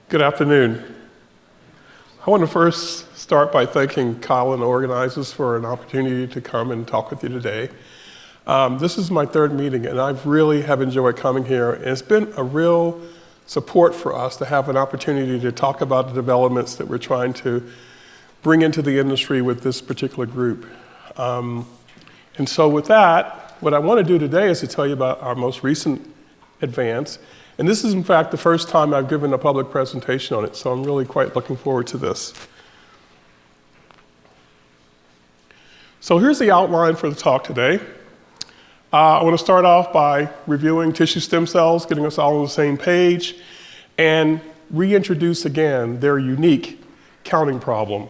Good afternoon. I want to first start by thanking Kyle and the organizers for an opportunity to come and talk with you today. This is my third meeting, and I really have enjoyed coming here. And it's been a real support for us to have an opportunity to talk about the developments that we're trying to bring into the industry with this particular group. And so with that, what I want to do today is to tell you about our most recent advance. And this is, in fact, the first time I've given a public presentation on it, so I'm really quite looking forward to this. So here's the outline for the talk today. I want to start off by reviewing tissue stem cells, getting us all on the same page, and reintroduce again their unique counting problem.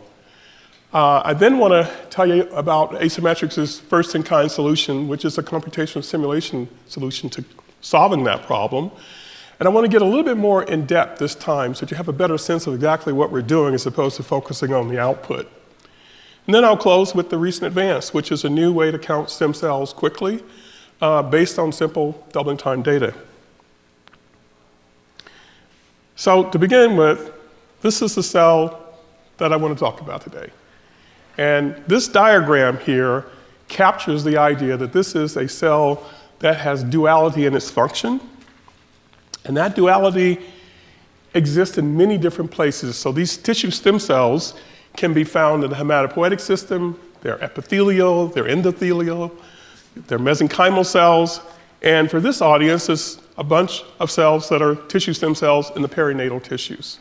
I then want to tell you about Asymmetrex's first-in-kind solution, which is a computational simulation solution to solving that problem. And I want to get a little bit more in depth this time so that you have a better sense of exactly what we're doing as opposed to focusing on the output. And then I'll close with the recent advance, which is a new way to count stem cells quickly based on simple doubling time data. So to begin with, this is the cell that I want to talk about today. And this diagram here captures the idea that this is a cell that has duality in its function. And that duality exists in many different places. So these tissue stem cells can be found in the hematopoietic system, they're epithelial, they're endothelial, they're mesenchymal cells, and for this audience, there's a bunch of cells that are tissue stem cells in the perinatal tissues.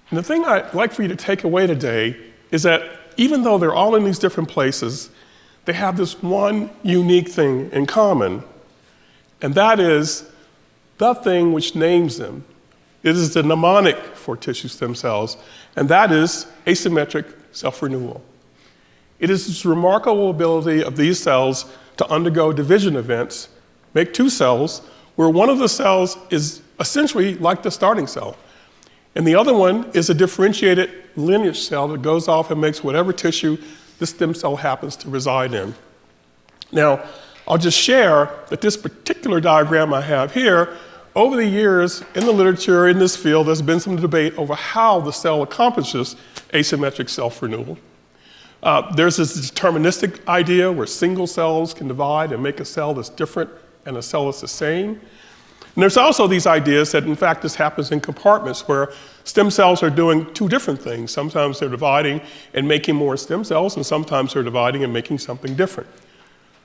And the thing I'd like for you to take away today is that even though they're all in these different places, they have this one unique thing in common, and that is the thing which names them. It is the mnemonic for tissue stem cells, and that is asymmetric self-renewal. It is this remarkable ability of these cells to undergo division events, make two cells, where one of the cells is essentially like the starting cell, and the other one is a differentiated lineage cell that goes off and makes whatever tissue the stem cell happens to reside in. Now, I'll just share that this particular diagram I have here, over the years in the literature in this field, there's been some debate over how the cell accomplishes asymmetric self-renewal. There's this deterministic idea where single cells can divide and make a cell that's different and a cell that's the same. And there's also these ideas that, in fact, this happens in compartments where stem cells are doing two different things. Sometimes they're dividing and making more stem cells, and sometimes they're dividing and making something different.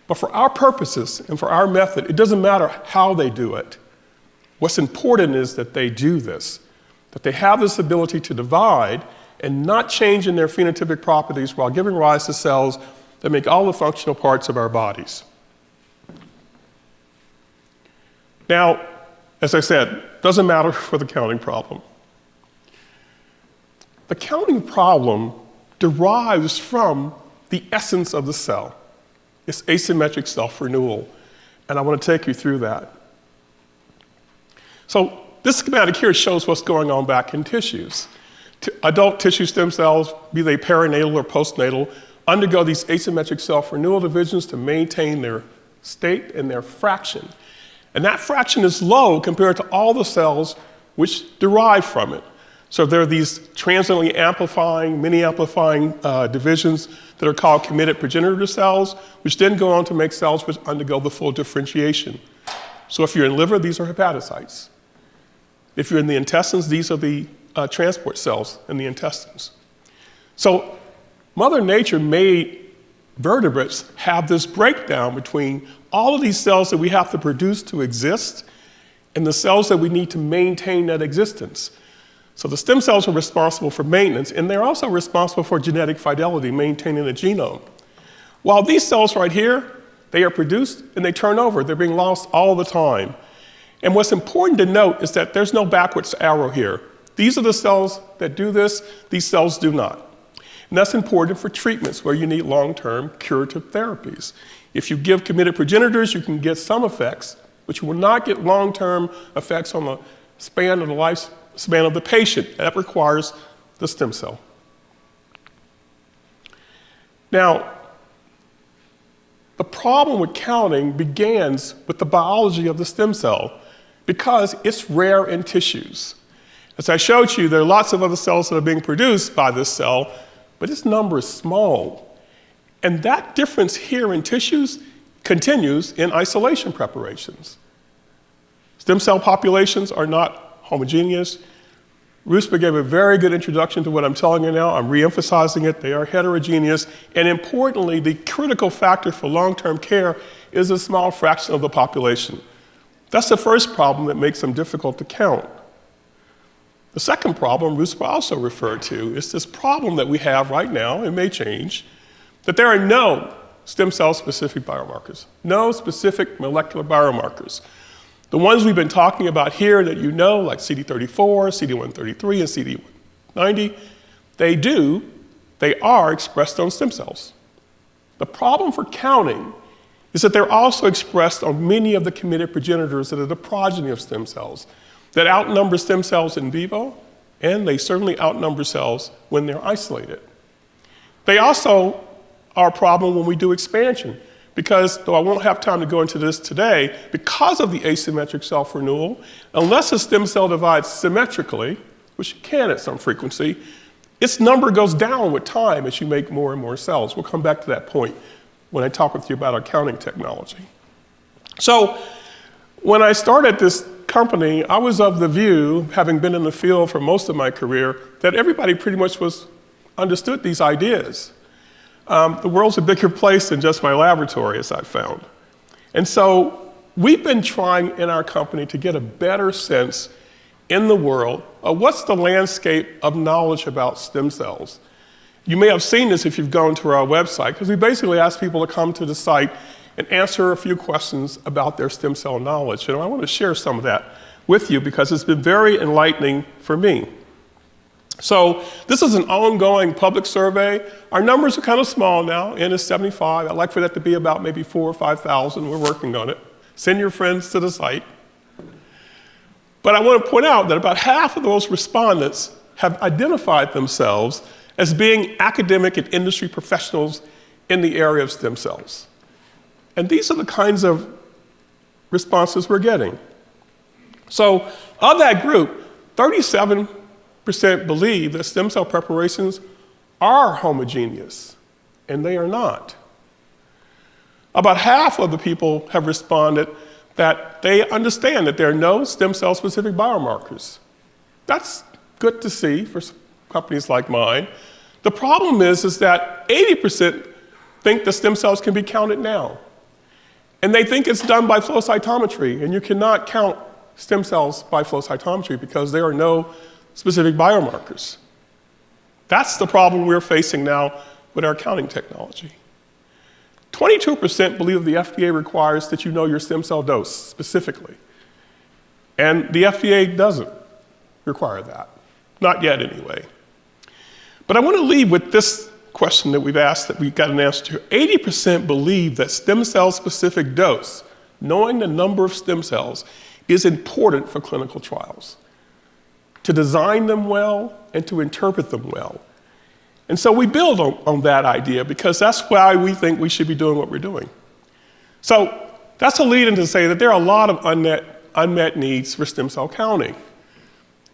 But for our purposes and for our method, it doesn't matter how they do it. What's important is that they do this, that they have this ability to divide and not change in their phenotypic properties while giving rise to cells that make all the functional parts of our bodies. Now, as I said, doesn't matter for the counting problem. The counting problem derives from the essence of the cell. It's asymmetric self-renewal, and I want to take you through that. So this schematic here shows what's going on back in tissues. Adult tissue stem cells, be they perinatal or postnatal, undergo these asymmetric self-renewal divisions to maintain their state and their fraction. And that fraction is low compared to all the cells which derive from it. So there are these transiently amplifying, mini-amplifying divisions that are called committed progenitor cells, which then go on to make cells which undergo the full differentiation. So if you're in liver, these are hepatocytes. If you're in the intestines, these are the transport cells in the intestines. So Mother Nature made vertebrates have this breakdown between all of these cells that we have to produce to exist and the cells that we need to maintain that existence. So the stem cells are responsible for maintenance, and they're also responsible for genetic fidelity, maintaining the genome. While these cells right here, they are produced and they turn over. They're being lost all the time. And what's important to note is that there's no backwards arrow here. These are the cells that do this, these cells do not. And that's important for treatments where you need long-term curative therapies. If you give committed progenitors, you can get some effects, but you will not get long-term effects on the span of the lifespan of the patient. That requires the stem cell. Now, the problem with counting begins with the biology of the stem cell because it's rare in tissues. As I showed you, there are lots of other cells that are being produced by this cell, but its number is small. And that difference here in tissues continues in isolation preparations. Stem cell populations are not homogeneous. Ruspa gave a very good introduction to what I'm telling you now. I'm re-emphasizing it. They are heterogeneous. And importantly, the critical factor for long-term care is a small fraction of the population. That's the first problem that makes them difficult to count. The second problem Ruspa also referred to is this problem that we have right now, it may change, that there are no stem cell-specific biomarkers, no specific molecular biomarkers. The ones we've been talking about here that you know, like CD34, CD133, and CD90, they are expressed on stem cells. The problem for counting is that they're also expressed on many of the committed progenitors that are the progeny of stem cells, that outnumber stem cells in vivo, and they certainly outnumber cells when they're isolated. They also are a problem when we do expansion, because, though I won't have time to go into this today, because of the asymmetric self-renewal, unless a stem cell divides symmetrically, which it can at some frequency, its number goes down with time as you make more and more cells. We'll come back to that point when I talk with you about our counting technology. So, when I started this company, I was of the view, having been in the field for most of my career, that everybody pretty much understood these ideas. The world's a bigger place than just my laboratory, as I've found. And so we've been trying in our company to get a better sense in the world of what's the landscape of knowledge about stem cells. You may have seen this if you've gone to our website, because we basically ask people to come to the site and answer a few questions about their stem cell knowledge. And I want to share some of that with you because it's been very enlightening for me. So this is an ongoing public survey. Our numbers are kind of small now, N is 75. I'd like for that to be about maybe 4,000 or 5,000. We're working on it. Send your friends to the site. But I want to point out that about half of those respondents have identified themselves as being academic and industry professionals in the area of stem cells. And these are the kinds of responses we're getting. So of that group, 37% believe that stem cell preparations are homogeneous, and they are not. About half of the people have responded that they understand that there are no stem cell specific biomarkers. That's good to see for companies like mine. The problem is that 80% think the stem cells can be counted now. And they think it's done by flow cytometry, and you cannot count stem cells by flow cytometry because there are no specific biomarkers. That's the problem we're facing now with our counting technology. 22% believe the FDA requires that you know your stem cell dose specifically. And the FDA doesn't require that. Not yet, anyway. But I want to leave with this question that we've asked that we got an answer to. 80% believe that stem cell specific dose, knowing the number of stem cells, is important for clinical trials, to design them well and to interpret them well. And so we build on that idea because that's why we think we should be doing what we're doing. So that's a lead-in to say that there are a lot of unmet needs for stem cell counting.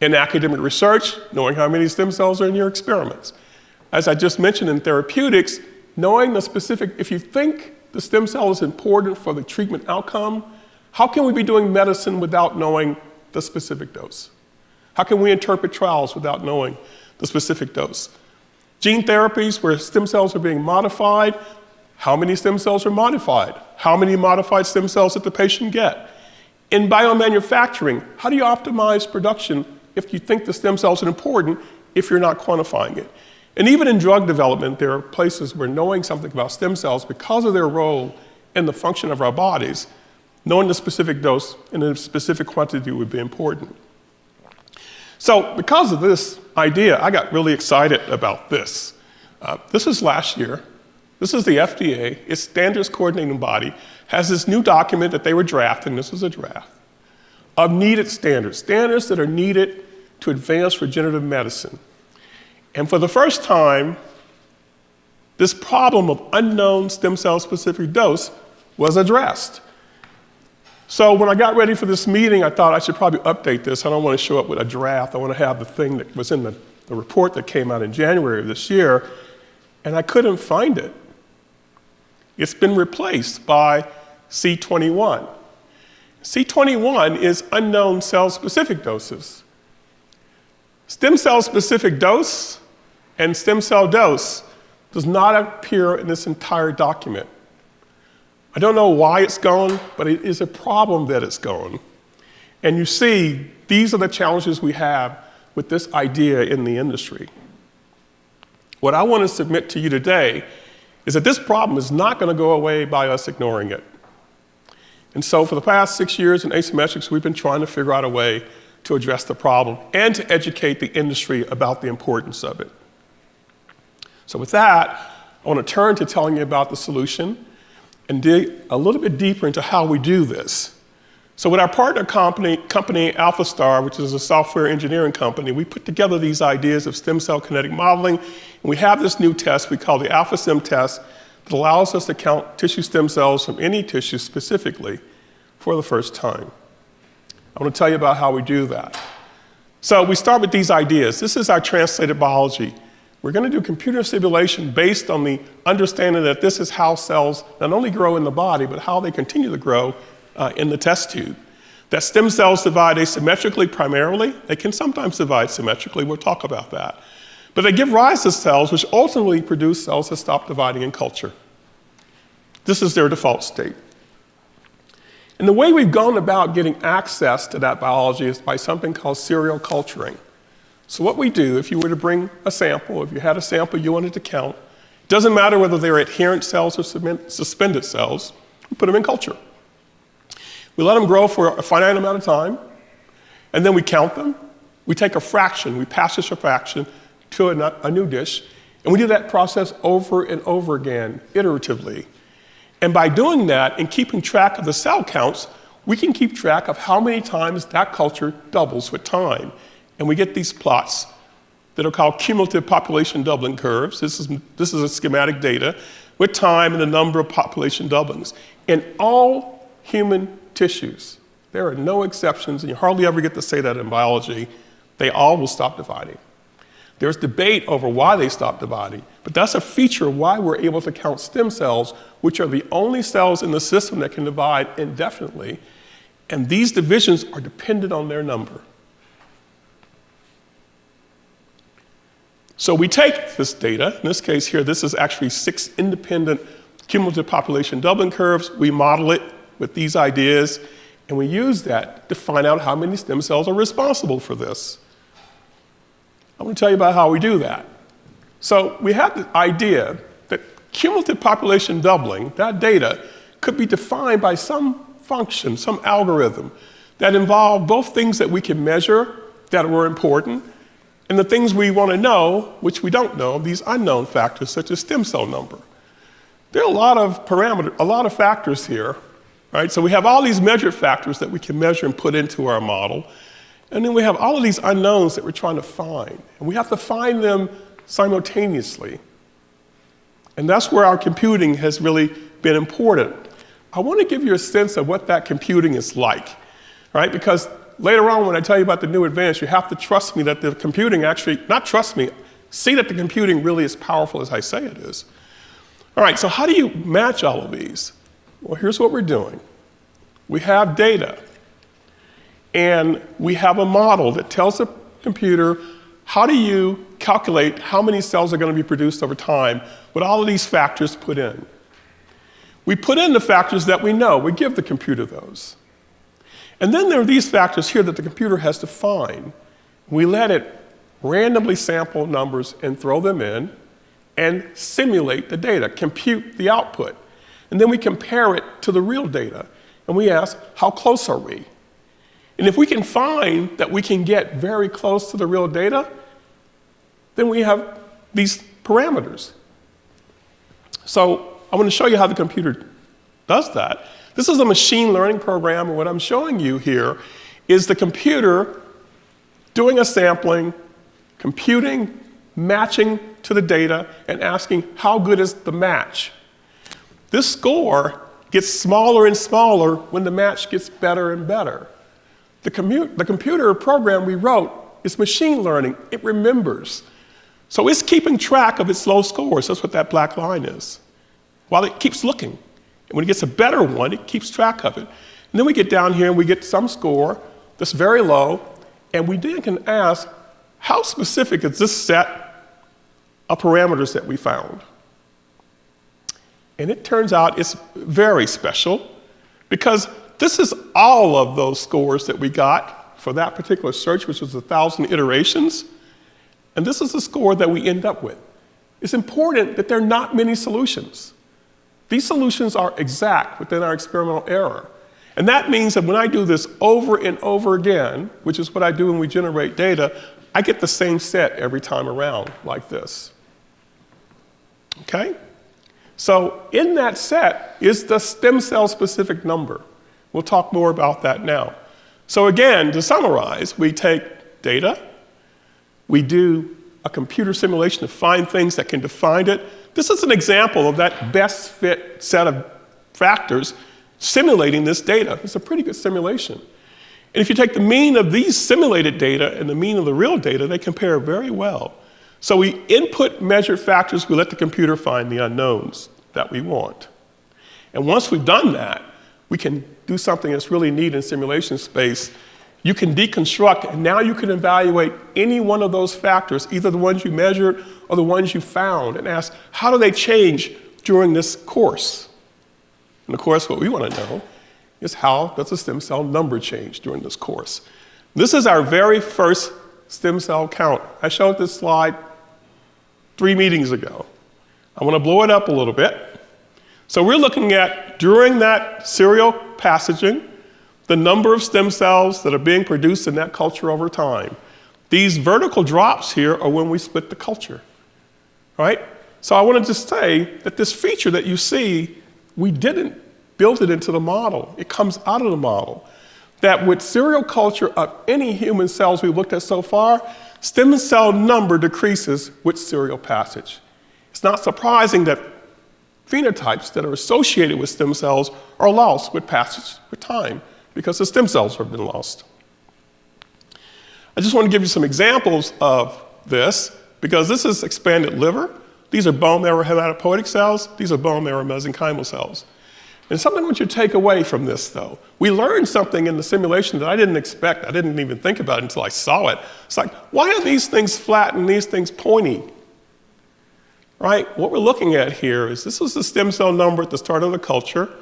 In academic research, knowing how many stem cells are in your experiments. As I just mentioned in therapeutics, knowing the specific, if you think the stem cell is important for the treatment outcome, how can we be doing medicine without knowing the specific dose? How can we interpret trials without knowing the specific dose? Gene therapies where stem cells are being modified, how many stem cells are modified? How many modified stem cells did the patient get? In biomanufacturing, how do you optimize production if you think the stem cells are important if you're not quantifying it? And even in drug development, there are places where knowing something about stem cells, because of their role in the function of our bodies, knowing the specific dose and the specific quantity would be important. So because of this idea, I got really excited about this. This is last year. This is the FDA, its standards coordinating body, has this new document that they were drafting, this is a draft, of needed standards, standards that are needed to advance regenerative medicine. And for the first time, this problem of unknown stem cell specific dose was addressed. So when I got ready for this meeting, I thought I should probably update this. I don't want to show up with a draft. I want to have the thing that was in the report that came out in January of this year, and I couldn't find it. It's been replaced by C21. C21 is unknown cell-specific doses. Stem cell-specific dose and stem cell dose does not appear in this entire document. I don't know why it's gone, but it is a problem that it's gone. And you see, these are the challenges we have with this idea in the industry. What I want to submit to you today is that this problem is not going to go away by us ignoring it. And so for the past 6 years in Asymmetrics, we've been trying to figure out a way to address the problem and to educate the industry about the importance of it. So with that, I want to turn to telling you about the solution and dig a little bit deeper into how we do this. So with our partner company AlphaStar, which is a software engineering company, we put together these ideas of stem cell kinetic modeling, and we have this new test we call the AlphaSim test that allows us to count tissue stem cells from any tissue specifically for the first time. I want to tell you about how we do that. So we start with these ideas. This is our translated biology. We're going to do computer simulation based on the understanding that this is how cells not only grow in the body, but how they continue to grow in the test tube. That stem cells divide asymmetrically primarily. They can sometimes divide symmetrically. We'll talk about that. But they give rise to cells which ultimately produce cells that stop dividing in culture. This is their default state. And the way we've gone about getting access to that biology is by something called serial culturing. So what we do, if you were to bring a sample, if you had a sample you wanted to count, it doesn't matter whether they're adherent cells or suspended cells, we put them in culture. We let them grow for a finite amount of time, and then we count them. We take a fraction, we passage a fraction to a new dish, and we do that process over and over again, iteratively. And by doing that and keeping track of the cell counts, we can keep track of how many times that culture doubles with time. And we get these plots that are called cumulative population doubling curves. This is a schematic data with time and the number of population doublings. In all human tissues, there are no exceptions, and you hardly ever get to say that in biology, they all will stop dividing. There's debate over why they stop dividing, but that's a feature of why we're able to count stem cells, which are the only cells in the system that can divide indefinitely, and these divisions are dependent on their number. So we take this data, in this case here, this is actually 6 independent cumulative population doubling curves. We model it with these ideas, and we use that to find out how many stem cells are responsible for this. I'm going to tell you about how we do that. So we have the idea that cumulative population doubling, that data, could be defined by some function, some algorithm that involved both things that we can measure that were important and the things we want to know, which we don't know, these unknown factors such as stem cell number. There are a lot of parameters, a lot of factors here, right? So we have all these measured factors that we can measure and put into our model. And then we have all of these unknowns that we're trying to find. And we have to find them simultaneously. And that's where our computing has really been important. I want to give you a sense of what that computing is like, right? Because later on when I tell you about the new advance, you have to trust me that the computing actually, not trust me, see that the computing really is powerful as I say it is. All right, so how do you match all of these? Well, here's what we're doing. We have data. And we have a model that tells the computer how do you calculate how many cells are going to be produced over time with all of these factors put in. We put in the factors that we know. We give the computer those. And then there are these factors here that the computer has to find. We let it randomly sample numbers and throw them in and simulate the data, compute the output. And then we compare it to the real data. And we ask, how close are we? And if we can find that we can get very close to the real data, then we have these parameters. So I want to show you how the computer does that. This is a machine learning program, and what I'm showing you here is the computer doing a sampling, computing, matching to the data, and asking how good is the match. This score gets smaller and smaller when the match gets better and better. The computer program we wrote is machine learning. It remembers. So it's keeping track of its low scores. That's what that black line is. While it keeps looking. And when it gets a better one, it keeps track of it. And then we get down here and we get some score that's very low, and we then can ask, how specific is this set of parameters that we found? And it turns out it's very special, because this is all of those scores that we got for that particular search, which was 1,000 iterations. And this is the score that we end up with. It's important that there are not many solutions. These solutions are exact within our experimental error. And that means that when I do this over and over again, which is what I do when we generate data, I get the same set every time around, like this. Okay? So in that set is the stem cell specific number. We'll talk more about that now. So again, to summarize, we take data, we do a computer simulation to find things that can define it. This is an example of that best fit set of factors simulating this data. It's a pretty good simulation. And if you take the mean of these simulated data and the mean of the real data, they compare very well. So we input measured factors, we let the computer find the unknowns that we want. And once we've done that, we can do something that's really neat in simulation space. You can deconstruct, and now you can evaluate any one of those factors, either the ones you measured or the ones you found, and ask, how do they change during this course? And of course, what we want to know is, how does the stem cell number change during this course? This is our very first stem cell count. I showed this slide 3 meetings ago. I want to blow it up a little bit. So we're looking at, during that serial passaging, the number of stem cells that are being produced in that culture over time. These vertical drops here are when we split the culture, right? So I wanted to say that this feature that you see, we didn't build it into the model. It comes out of the model. That with serial culture of any human cells we've looked at so far, stem cell number decreases with serial passage. It's not surprising that phenotypes that are associated with stem cells are lost with passage with time, because the stem cells have been lost. I just want to give you some examples of this, because this is expanded liver. These are bone marrow hematopoietic cells. These are bone marrow mesenchymal cells. And something I want you to take away from this, though. We learned something in the simulation that I didn't expect. I didn't even think about it until I saw it. It's like, why are these things flat and these things pointy? Right? What we're looking at here is, this was the stem cell number at the start of the culture,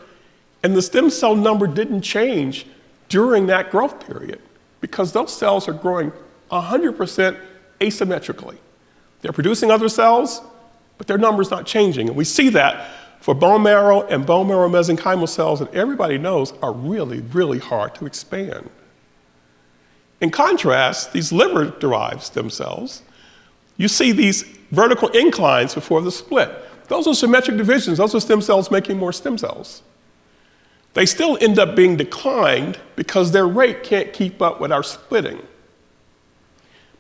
and the stem cell number didn't change during that growth period, because those cells are growing 100% asymmetrically. They're producing other cells, but their number's not changing. And we see that for bone marrow and bone marrow mesenchymal cells that everybody knows are really, really hard to expand. In contrast, these liver-derived stem cells, you see these vertical inclines before the split. Those are symmetric divisions. Those are stem cells making more stem cells. They still end up being declined because their rate can't keep up with our splitting.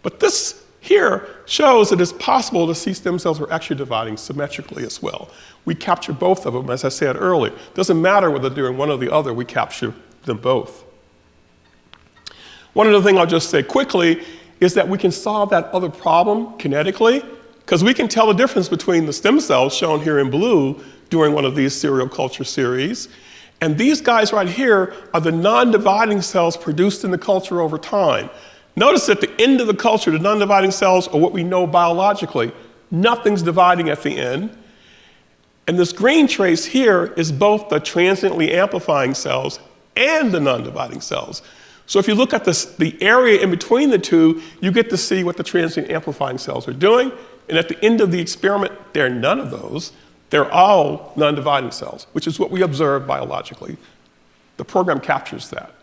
But this here shows that it's possible to see stem cells are actually dividing symmetrically as well. We capture both of them, as I said earlier. It doesn't matter whether they're doing one or the other, we capture them both. One other thing I'll just say quickly is that we can solve that other problem kinetically, because we can tell the difference between the stem cells shown here in blue during one of these serial culture series, and these guys right here are the non-dividing cells produced in the culture over time. Notice at the end of the culture, the non-dividing cells are what we know biologically. Nothing's dividing at the end. And this green trace here is both the transiently amplifying cells and the non-dividing cells. So if you look at the area in between the two, you get to see what the transient amplifying cells are doing. And at the end of the experiment, they're none of those. They're all non-dividing cells, which is what we observe biologically. The program captures that.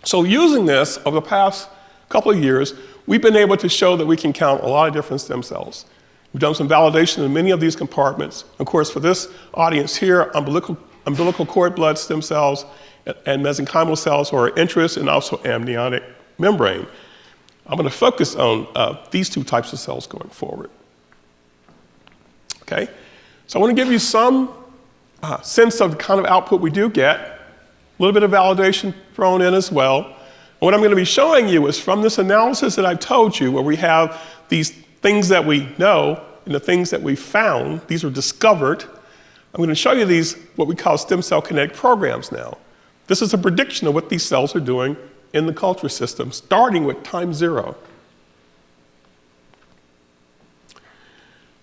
So using this over the past couple of years, we've been able to show that we can count a lot of different stem cells. We've done some validation in many of these compartments. Of course, for this audience here, umbilical cord blood stem cells and mesenchymal cells are our interest, and also amniotic membrane. I'm going to focus on these two types of cells going forward. Okay? So I want to give you some sense of the kind of output we do get, a little bit of validation thrown in as well. And what I'm going to be showing you is from this analysis that I've told you, where we have these things that we know and the things that we found, these are discovered. I'm going to show you these, what we call stem cell kinetic programs now. This is a prediction of what these cells are doing in the culture system, starting with time 0.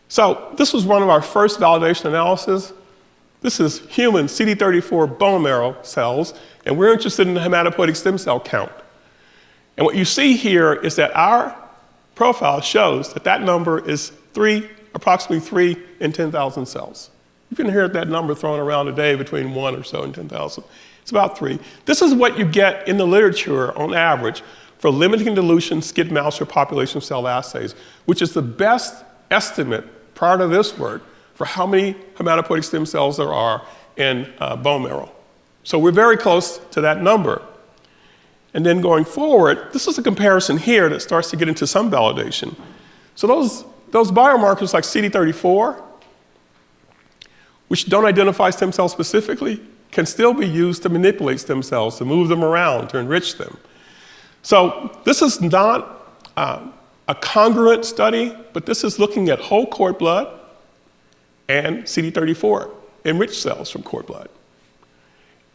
So this was one of our first validation analyses. This is human CD34 bone marrow cells, and we're interested in the hematopoietic stem cell count. And what you see here is that our profile shows that that number is approximately 3 in 10,000 cells. You can hear that number thrown around today between 1 or so and 10,000. It's about 3. This is what you get in the literature on average for limiting dilution skid mouse or population cell assays, which is the best estimate prior to this work for how many hematopoietic stem cells there are in bone marrow. So we're very close to that number. And then going forward, this is a comparison here that starts to get into some validation. So those biomarkers like CD34, which don't identify stem cells specifically, can still be used to manipulate stem cells, to move them around, to enrich them. So this is not a congruent study, but this is looking at whole cord blood and CD34 enriched cells from cord blood.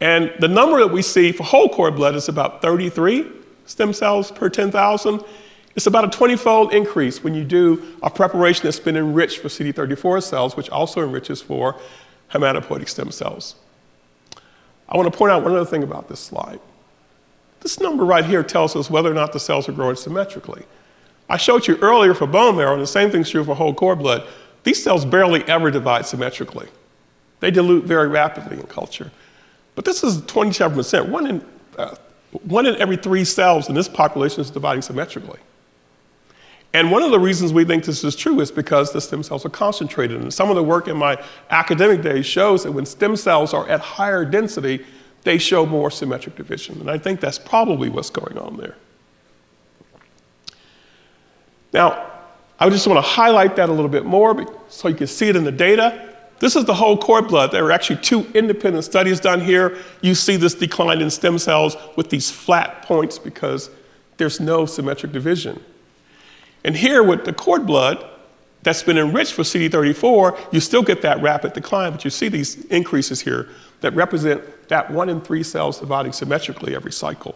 And the number that we see for whole cord blood is about 33 stem cells per 10,000. It's about a 20-fold increase when you do a preparation that's been enriched for CD34 cells, which also enriches for hematopoietic stem cells. I want to point out one other thing about this slide. This number right here tells us whether or not the cells are growing symmetrically. I showed you earlier for bone marrow, and the same thing's true for whole cord blood. These cells barely ever divide symmetrically. They dilute very rapidly in culture. But this is 27%. One in every 3 cells in this population is dividing symmetrically. And one of the reasons we think this is true is because the stem cells are concentrated. And some of the work in my academic days shows that when stem cells are at higher density, they show more symmetric division. And I think that's probably what's going on there. Now, I just want to highlight that a little bit more so you can see it in the data. This is the whole cord blood. There are actually 2 independent studies done here. You see this decline in stem cells with these flat points because there's no symmetric division. And here with the cord blood that's been enriched for CD34, you still get that rapid decline, but you see these increases here that represent that 1 in 3 cells dividing symmetrically every cycle.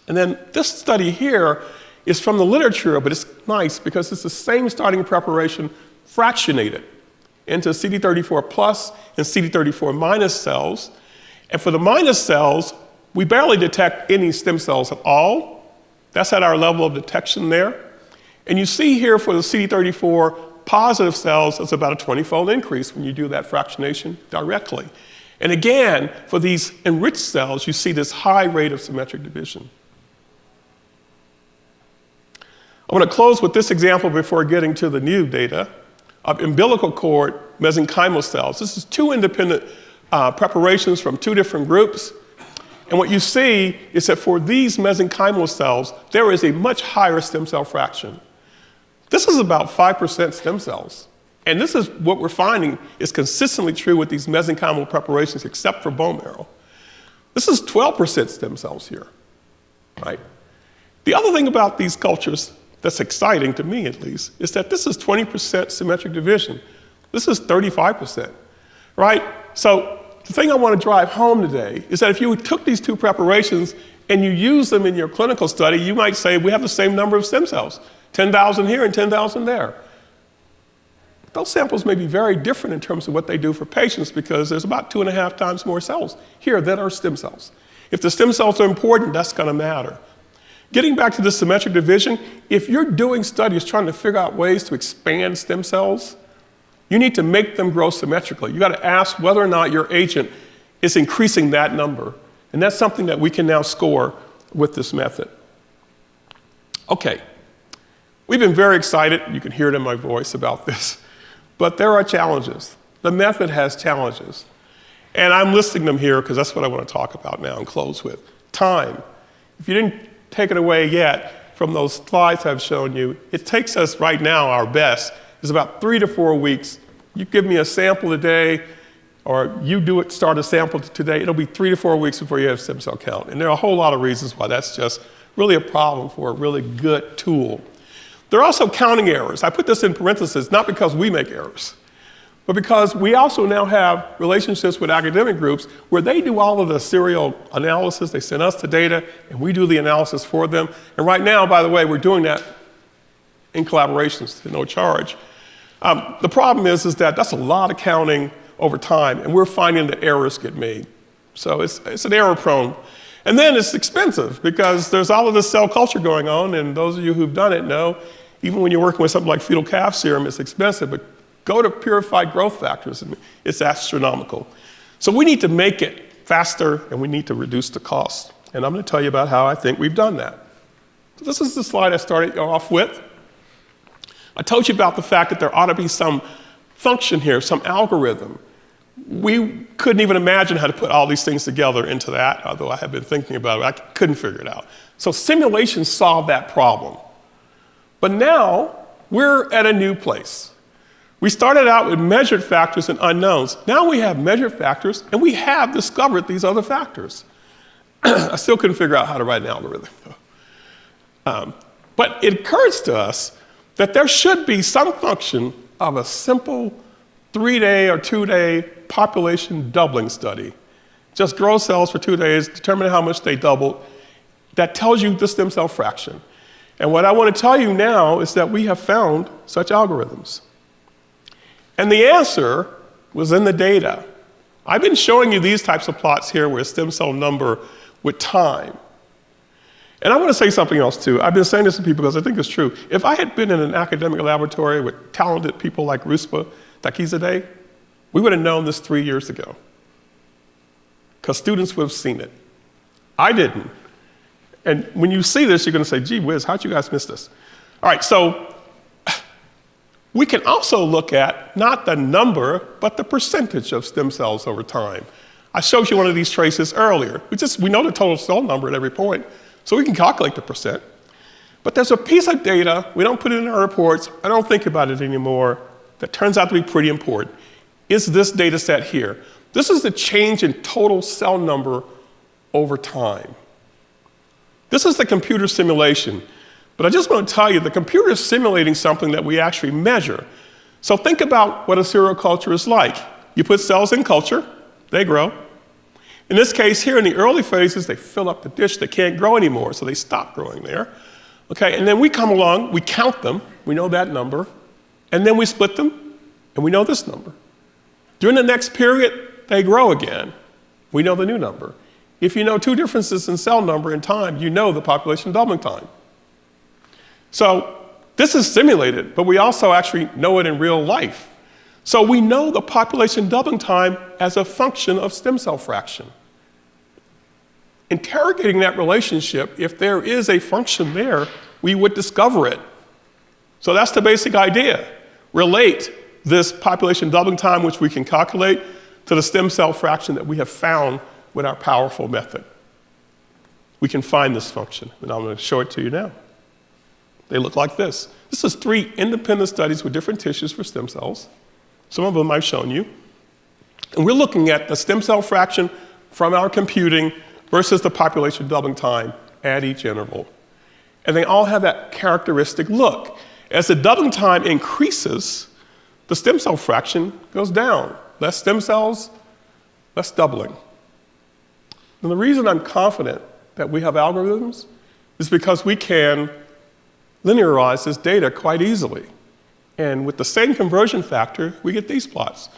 And then this study here is from the literature, but it's nice because it's the same starting preparation fractionated into CD34 plus and CD34 minus cells. And for the minus cells, we barely detect any stem cells at all. That's at our level of detection there. And you see here for the CD34 positive cells, it's about a 20-fold increase when you do that fractionation directly. And again, for these enriched cells, you see this high rate of symmetric division. I want to close with this example before getting to the new data of umbilical cord mesenchymal cells. This is 2 independent preparations from 2 different groups. And what you see is that for these mesenchymal cells, there is a much higher stem cell fraction. This is about 5% stem cells. And this is what we're finding is consistently true with these mesenchymal preparations, except for bone marrow. This is 12% stem cells here, right? The other thing about these cultures that's exciting, to me at least, is that this is 20% symmetric division. This is 35%, right? So the thing I want to drive home today is that if you took these 2 preparations and you use them in your clinical study, you might say we have the same number of stem cells, 10,000 here and 10,000 there. Those samples may be very different in terms of what they do for patients because there's about 2.5 times more cells here that are stem cells. If the stem cells are important, that's going to matter. Getting back to the symmetric division, if you're doing studies trying to figure out ways to expand stem cells, you need to make them grow symmetrically. You got to ask whether or not your agent is increasing that number. And that's something that we can now score with this method. Okay, we've been very excited, you can hear it in my voice about this, but there are challenges. The method has challenges. And I'm listing them here because that's what I want to talk about now and close with. Time. If you didn't take it away yet from those slides I've shown you, it takes us right now, our best, is about 3 to 4 weeks You give me a sample today, or you start a sample today, it'll be 3 to 4 weeks before you have stem cell count. And there are a whole lot of reasons why that's just really a problem for a really good tool. There are also counting errors. I put this in parentheses, not because we make errors, but because we also now have relationships with academic groups where they do all of the serial analysis. They send us the data, and we do the analysis for them. And right now, by the way, we're doing that in collaborations to no charge. The problem is that that's a lot of counting over time, and we're finding that errors get made. So it's an error prone. And then it's expensive because there's all of this cell culture going on, and those of you who've done it know, even when you're working with something like fetal calf serum, it's expensive, but go to purified growth factors, and it's astronomical. So we need to make it faster, and we need to reduce the cost. And I'm going to tell you about how I think we've done that. So this is the slide I started off with. I told you about the fact that there ought to be some function here, some algorithm. We couldn't even imagine how to put all these things together into that, although I had been thinking about it. I couldn't figure it out. So simulations solved that problem. But now we're at a new place. We started out with measured factors and unknowns. Now we have measured factors, and we have discovered these other factors. I still couldn't figure out how to write an algorithm. But it occurs to us that there should be some function of a simple 3-day or 2-day population doubling study. Just grow cells for 2 days, determine how much they doubled. That tells you the stem cell fraction. And what I want to tell you now is that we have found such algorithms. And the answer was in the data. I've been showing you these types of plots here where stem cell number with time. And I want to say something else too. I've been saying this to people because I think it's true. If I had been in an academic laboratory with talented people like Ruspa Takizadeh, we would have known this 3 years ago, because students would have seen it. I didn't. And when you see this, you're going to say, gee whiz, how'd you guys miss this? All right, so we can also look at not the number, but the percentage of stem cells over time. I showed you one of these traces earlier. We know the total cell number at every point, so we can calculate the percent. But there's a piece of data, we don't put it in our reports, I don't think about it anymore, that turns out to be pretty important. Is this data set here? This is the change in total cell number over time. This is the computer simulation. But I just want to tell you, the computer is simulating something that we actually measure. So think about what a serial culture is like. You put cells in culture, they grow. In this case here, in the early phases, they fill up the dish, they can't grow anymore, so they stop growing there. Okay, and then we come along, we count them, we know that number, and then we split them, and we know this number. During the next period, they grow again. We know the new number. If you know two differences in cell number and time, you know the population doubling time. So this is simulated, but we also actually know it in real life. So we know the population doubling time as a function of stem cell fraction. Interrogating that relationship, if there is a function there, we would discover it. So that's the basic idea. Relate this population doubling time, which we can calculate, to the stem cell fraction that we have found with our powerful method. We can find this function, and I'm going to show it to you now. They look like this. This is 3 independent studies with different tissues for stem cells. Some of them I've shown you. And we're looking at the stem cell fraction from our computing versus the population doubling time at each interval. And they all have that characteristic look. As the doubling time increases, the stem cell fraction goes down. Less stem cells, less doubling. And the reason I'm confident that we have algorithms is because we can linearize this data quite easily. And with the same conversion factor, we get these plots.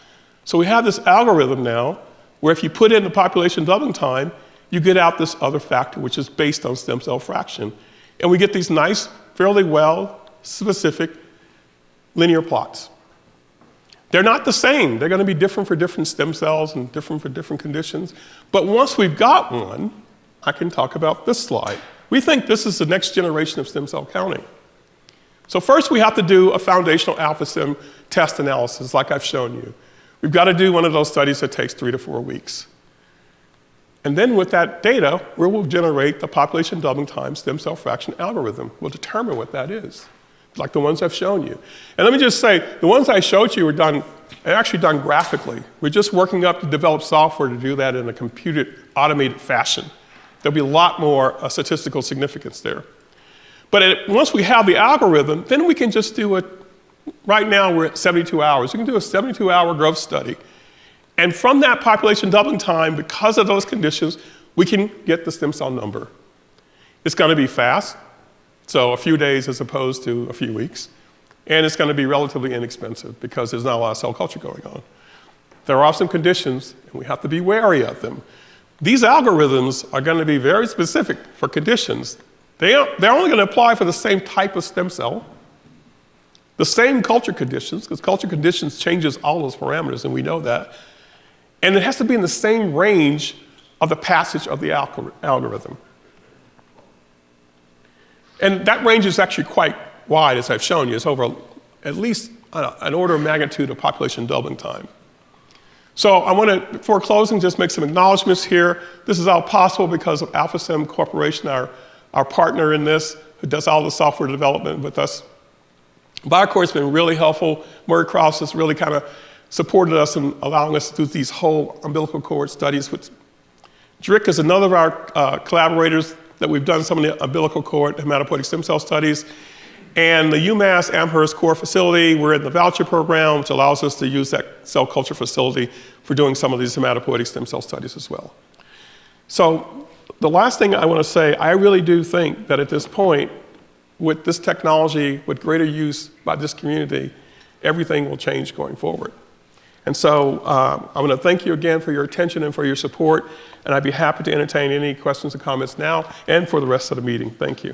So we have this algorithm now where if you put in the population doubling time, you get out this other factor, which is based on stem cell fraction. And we get these nice, fairly well specific linear plots. They're not the same. They're going to be different for different stem cells and different for different conditions. But once we've got one, I can talk about this slide. We think this is the next generation of stem cell counting. So first we have to do a foundational AlphaSim test analysis like I've shown you. We've got to do one of those studies that takes 3 to 4 weeks. And then with that data, we will generate the population doubling time stem cell fraction algorithm. We'll determine what that is. like the ones I've shown you. And let me just say, the ones I showed you are actually done graphically. We're just working up to develop software to do that in a computed, automated fashion. There'll be a lot more statistical significance there. But once we have the algorithm, then we can just do it. Right now, we're at 72 hours. We can do a 72-hour growth study. And from that population doubling time, because of those conditions, we can get the stem cell number. It's going to be fast, so a few days as opposed to a few weeks. And it's going to be relatively inexpensive because there's not a lot of cell culture going on. There are some conditions, and we have to be wary of them. These algorithms are going to be very specific for conditions. They're only going to apply for the same type of stem cell, the same culture conditions, because culture conditions changes all those parameters, and we know that. And it has to be in the same range of the passage of the algorithm. And that range is actually quite wide, as I've shown you. It's over at least an order of magnitude of population doubling time. So I want to, before closing, just make some acknowledgments here. This is all possible because of AlphaSim Corporation, our partner in this, who does all the software development with us. BioCore's been really helpful. Murray Krause has really kind of supported us in allowing us to do these whole umbilical cord studies. Drick is another of our collaborators that we've done some of the umbilical cord hematopoietic stem cell studies. And the UMass Amherst Core Facility, we're in the voucher program, which allows us to use that cell culture facility for doing some of these hematopoietic stem cell studies as well. So the last thing I want to say, I really do think that at this point, with this technology, with greater use by this community, everything will change going forward. And so I want to thank you again for your attention and for your support, and I'd be happy to entertain any questions or comments now and for the rest of the meeting. Thank you.